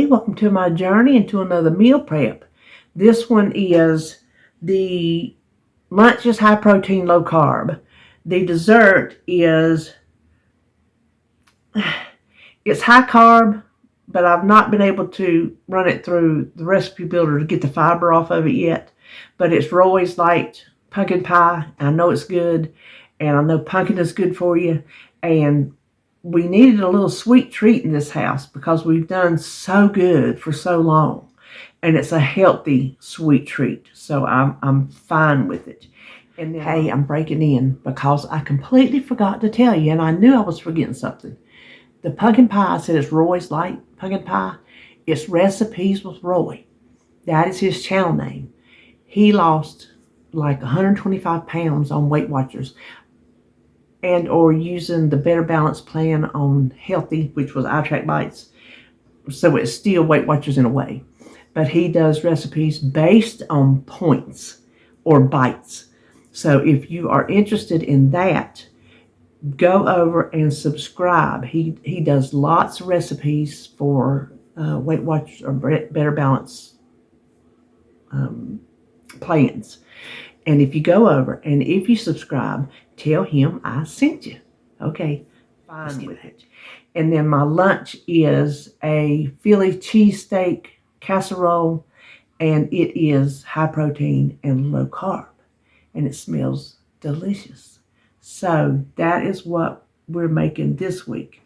Hey, welcome to my journey into another meal prep. This one is the lunch is high protein, low carb. The dessert is it's high carb, but I've not been able to run it through the recipe builder to get the fiber off of it yet. But it's Roy's Light pumpkin pie. I know it's good, and I know pumpkin is good for you. And we needed a little sweet treat in this house because we've done so good for so long, and it's a healthy sweet treat. So I'm fine with it. And then, hey, I'm breaking in because I completely forgot to tell you, and I knew I was forgetting something. The pumpkin pie, I said it's Roy's Light pumpkin pie. It's Recipes with Roy. That is his channel name. He lost like 125 pounds on Weight Watchers and or using the Better Balance plan on Healthy, which was iTrack Bites. So it's still Weight Watchers in a way. But he does recipes based on points or bites. So if you are interested in that, go over and subscribe. He does lots of recipes for Weight Watchers or Better Balance plans. And if you go over and if you subscribe, tell him I sent you. Okay, fine with it. And then my lunch is a Philly cheesesteak casserole, and it is high protein and low carb, and it smells delicious. So that is what we're making this week.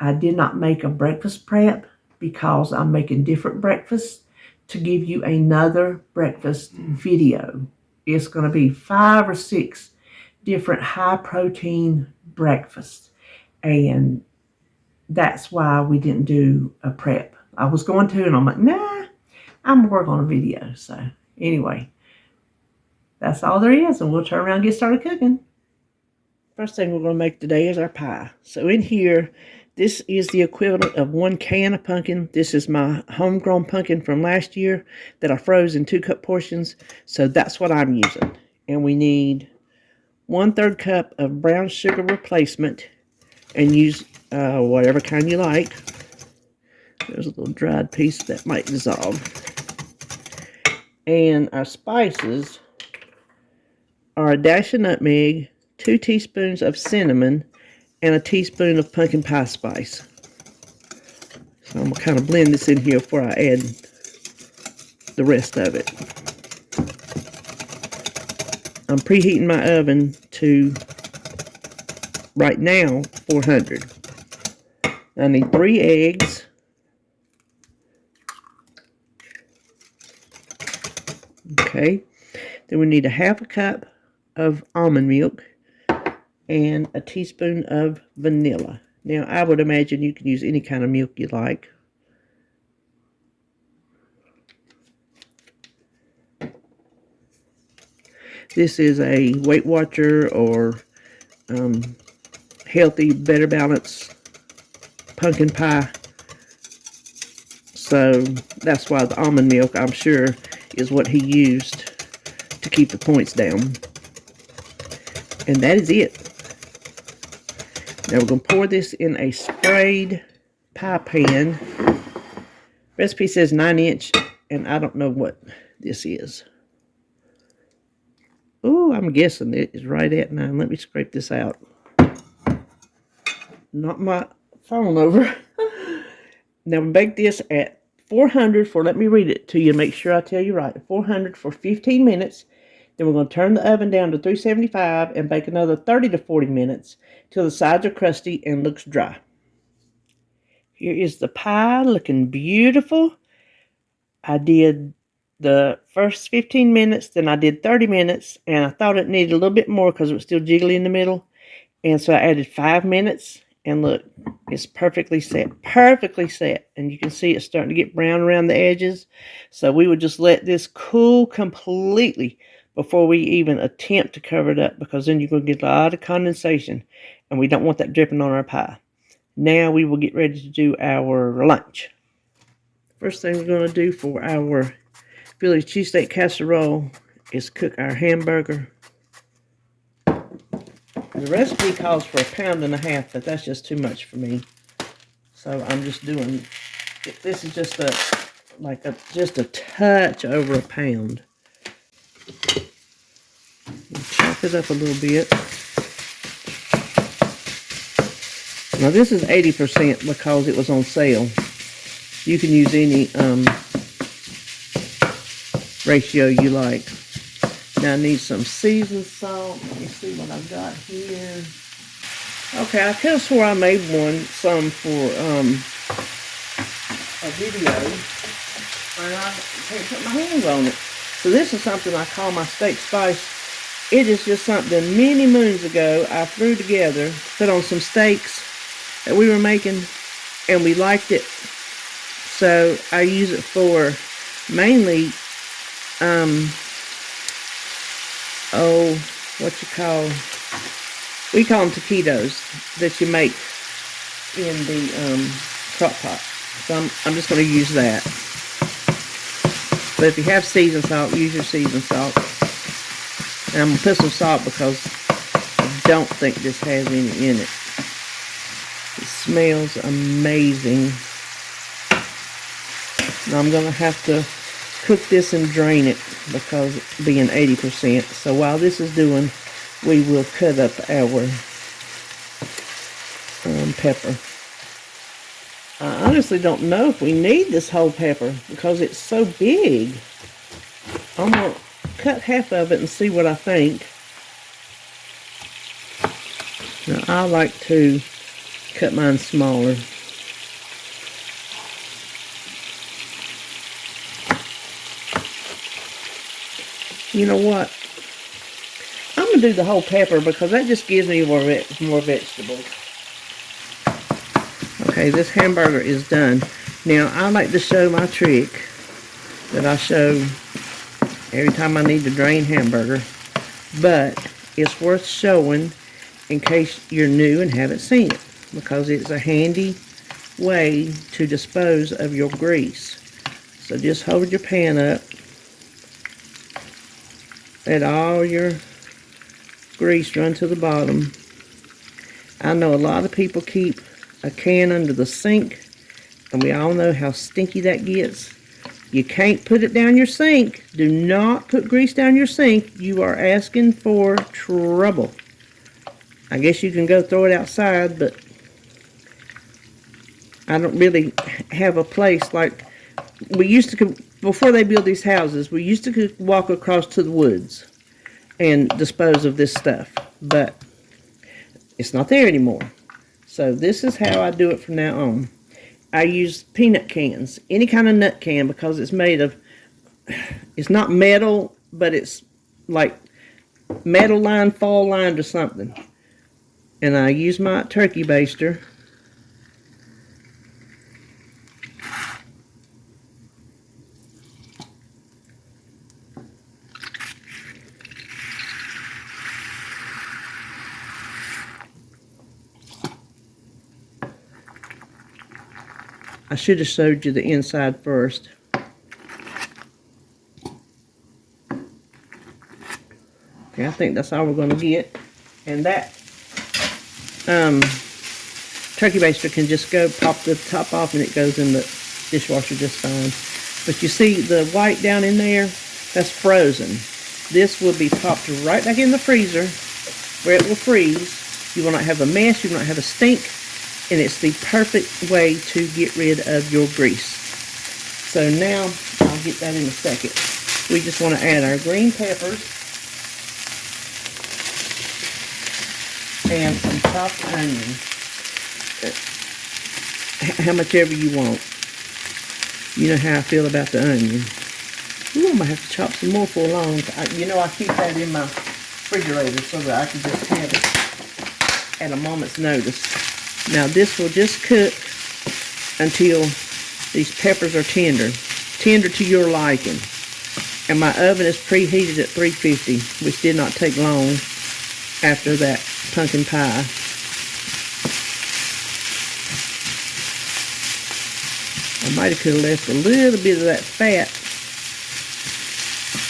I did not make a breakfast prep because I'm making different breakfasts to give you another breakfast video. It's going to be 5 or 6 different high protein breakfasts, and that's why we didn't do a prep. I was going to, and I'm like, nah, I'm going to work on a video. So anyway, that's all there is, and we'll turn around and get started cooking. First thing we're going to make today is our pie. So in here, this is the equivalent of 1 can of pumpkin. This is my homegrown pumpkin from last year that I froze in 2-cup portions. So that's what I'm using. And we need 1/3 cup of brown sugar replacement, and use whatever kind you like. There's a little dried piece that might dissolve. And our spices are a dash of nutmeg, 2 teaspoons of cinnamon, and a teaspoon of pumpkin pie spice. So I'm going to kind of blend this in here before I add the rest of it. I'm preheating my oven to, right now, 400. I need 3 eggs. Okay. Then we need a 1/2 cup of almond milk and a teaspoon of vanilla. Now, I would imagine you can use any kind of milk you like. This is a Weight Watcher or Healthy, Better Balance pumpkin pie. So that's why the almond milk, I'm sure, is what he used to keep the points down. And that is it. Now we're going to pour this in a sprayed pie pan. Recipe says 9-inch, and I don't know what this is. Oh, I'm guessing it is right at 9. Let me scrape this out. Knock my phone over. Now we bake this at 400 for, let me read it to you, make sure I tell you right. 400 for 15 minutes. Then we're going to turn the oven down to 375 and bake another 30 to 40 minutes till the sides are crusty and looks dry. Here is the pie looking beautiful. I did the first 15 minutes, then I did 30 minutes, and I thought it needed a little bit more because it was still jiggly in the middle. And so I added 5 minutes, and look, it's perfectly set, and you can see it's starting to get brown around the edges. So we would just let this cool completely before we even attempt to cover it up, because then you're going to get a lot of condensation, and we don't want that dripping on our pie. Now we will get ready to do our lunch. First thing we're going to do for our Philly cheesesteak casserole is cook our hamburger. The recipe calls for 1.5 pounds, but that's just too much for me. So I'm just doing This is just just a touch over a pound. Chop it up a little bit. Now this is 80% because it was on sale. You can use any ratio you like. Now I need some seasoned salt. Let me see what I've got here. Okay, I could have swore I made some for a video, and I can't put my hands on it. So this is something I call my steak spice. It is just something many moons ago I threw together, put on some steaks that we were making, and we liked it. So I use it for mainly, we call them taquitos that you make in the crock pot. So I'm just going to use that. But if you have seasoned salt, use your seasoned salt. And I'm going to put some salt because I don't think this has any in it. It smells amazing. Now I'm going to have to cook this and drain it because it's being 80%. So while this is doing, we will cut up our pepper. I honestly don't know if we need this whole pepper because it's so big. I'm going to cut half of it and see what I think. Now I like to cut mine smaller. You know what? I'm going to do the whole pepper because that just gives me more vegetables. Okay, this hamburger is done. Now, I like to show my trick that I show every time I need to drain hamburger. But it's worth showing in case you're new and haven't seen it. Because it's a handy way to dispose of your grease. So just hold your pan up. Let all your grease run to the bottom. I know a lot of people keep a can under the sink, and we all know how stinky that gets. You can't put it down your sink. Do not put grease down your sink. You are asking for trouble. I guess you can go throw it outside, but I don't really have a place like we used to. Before they built these houses, we used to walk across to the woods and dispose of this stuff, but it's not there anymore. So this is how I do it from now on. I use peanut cans, any kind of nut can, because it's made of, it's not metal, but it's like metal lined, fall lined or something. And I use my turkey baster. I should have showed you the inside first. Okay, I think that's all we're going to get. And that turkey baster can just go pop the top off and it goes in the dishwasher just fine. But you see the white down in there? That's frozen. This will be popped right back in the freezer where it will freeze. You will not have a mess. You will not have a stink. And it's the perfect way to get rid of your grease. So now, I'll get that in a second. We just want to add our green peppers and some chopped onion. How much ever you want. You know how I feel about the onion. Ooh, I'm going to have to chop some more for long. You know I keep that in my refrigerator so that I can just have it at a moment's notice. Now this will just cook until these peppers are tender to your liking. And my oven is preheated at 350, which did not take long after that pumpkin pie. I might have could have left a little bit of that fat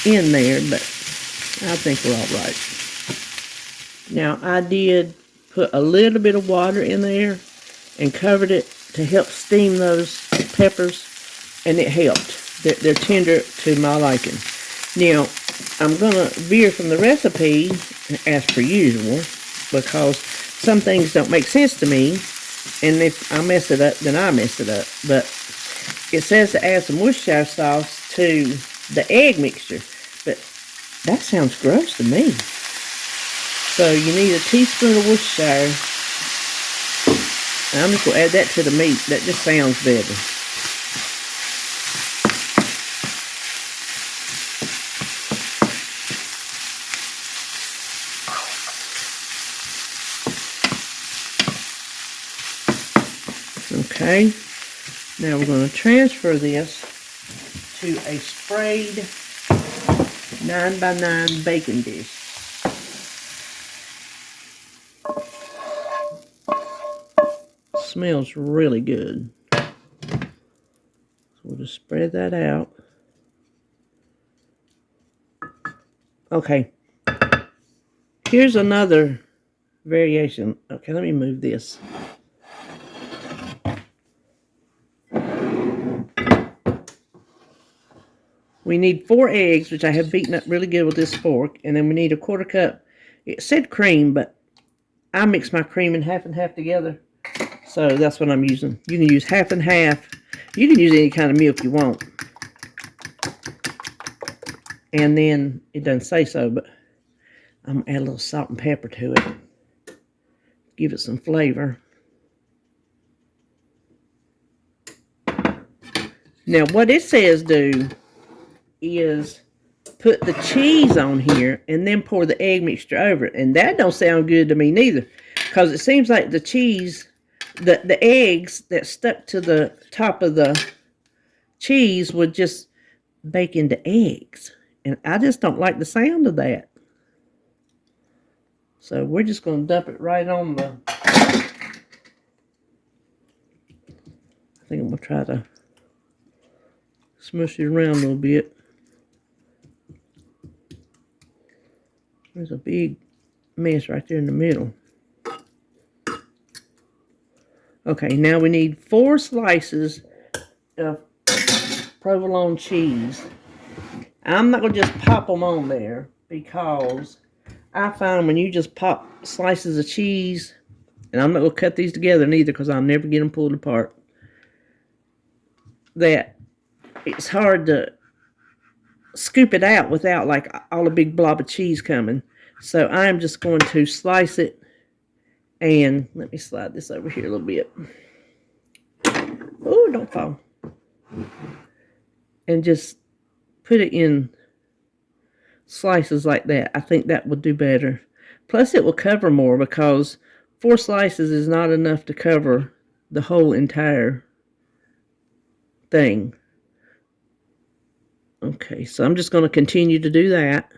in there, but I think we're all right. Now I did put a little bit of water in there and covered it to help steam those peppers, and it helped. They're tender to my liking. Now, I'm going to veer from the recipe, as per usual, because some things don't make sense to me, and if I mess it up, then I mess it up. But it says to add some Worcestershire sauce to the egg mixture, but that sounds gross to me. So you need a teaspoon of Worcestershire. And I'm just going to add that to the meat. That just sounds better. Okay, now we're going to transfer this to a sprayed 9x9 baking dish. Smells really good. So we'll just spread that out. Okay, here's another variation. Okay, let me move this. We need 4 eggs, which I have beaten up really good with this fork. And then we need a 1/4 cup. It said cream, but I mix my cream and half together. So that's what I'm using. You can use half and half. You can use any kind of milk you want. And then, it doesn't say so, but I'm going to add a little salt and pepper to it. Give it some flavor. Now, what it says do is put the cheese on here and then pour the egg mixture over it. And that don't sound good to me neither. Because it seems like the cheese, the eggs that stuck to the top of the cheese would just bake into eggs. And I just don't like the sound of that. So we're just going to dump it right on the... I think I'm going to try to smush it around a little bit. There's a big mess right there in the middle. Okay, now we need 4 slices of provolone cheese. I'm not going to just pop them on there because I find when you just pop slices of cheese, and I'm not going to cut these together neither because I'll never get them pulled apart, that it's hard to scoop it out without like all a big blob of cheese coming. So I'm just going to slice it, and let me slide this over here a little bit. Oh, don't fall. And just put it in slices like that. I think that would do better. Plus it will cover more because 4 slices is not enough to cover the whole entire thing. Okay, so I'm just going to continue to do that.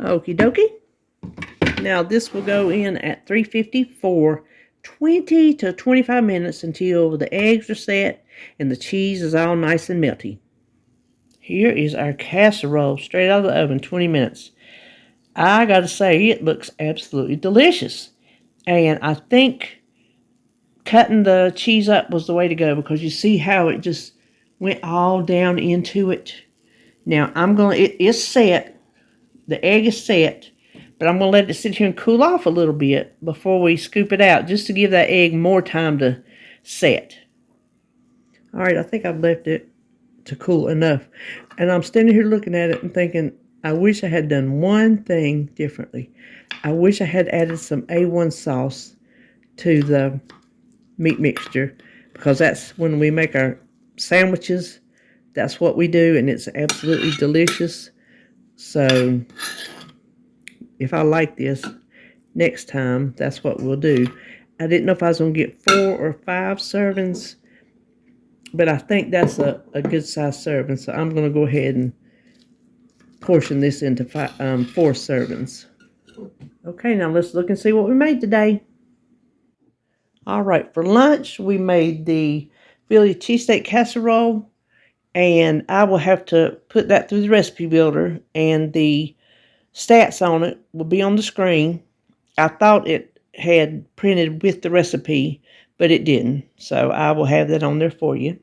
Okie dokie. Now this will go in at 350 for 20 to 25 minutes until the eggs are set and the cheese is all nice and melty. Here is our casserole straight out of the oven, 20 minutes. I gotta say, it looks absolutely delicious. And I think cutting the cheese up was the way to go because you see how it just went all down into it. Now, it is set. The egg is set. But I'm going to let it sit here and cool off a little bit before we scoop it out, just to give that egg more time to set. All right, I think I've left it to cool enough. And I'm standing here looking at it and thinking, I wish I had done one thing differently. I wish I had added some A1 sauce to the meat mixture, because that's when we make our sandwiches. That's what we do, and it's absolutely delicious. So if I like this next time, that's what we'll do. I didn't know if I was going to get 4 or 5 servings, but I think that's a good size serving. So I'm going to go ahead and portion this into 4 servings. Okay, now let's look and see what we made today. All right, for lunch, we made the Philly cheesesteak casserole, and I will have to put that through the recipe builder, and the stats on it will be on the screen. I thought it had printed with the recipe, but it didn't, so I will have that on there for you.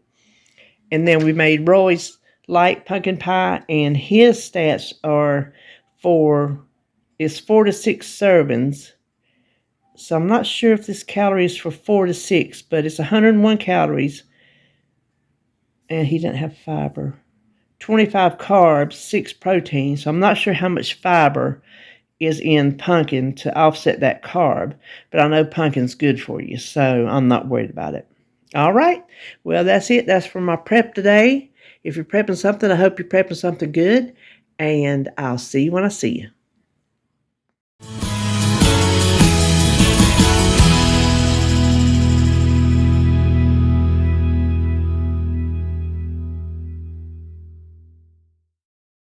And then we made Roy's light pumpkin pie, and his stats are it's 4 to 6 servings. So I'm not sure if this calorie is for 4 to 6, but it's 101 calories. And he didn't have fiber. 25 carbs, 6 protein. So I'm not sure how much fiber is in pumpkin to offset that carb. But I know pumpkin's good for you, so I'm not worried about it. All right. Well, that's it. That's for my prep today. If you're prepping something, I hope you're prepping something good. And I'll see you when I see you.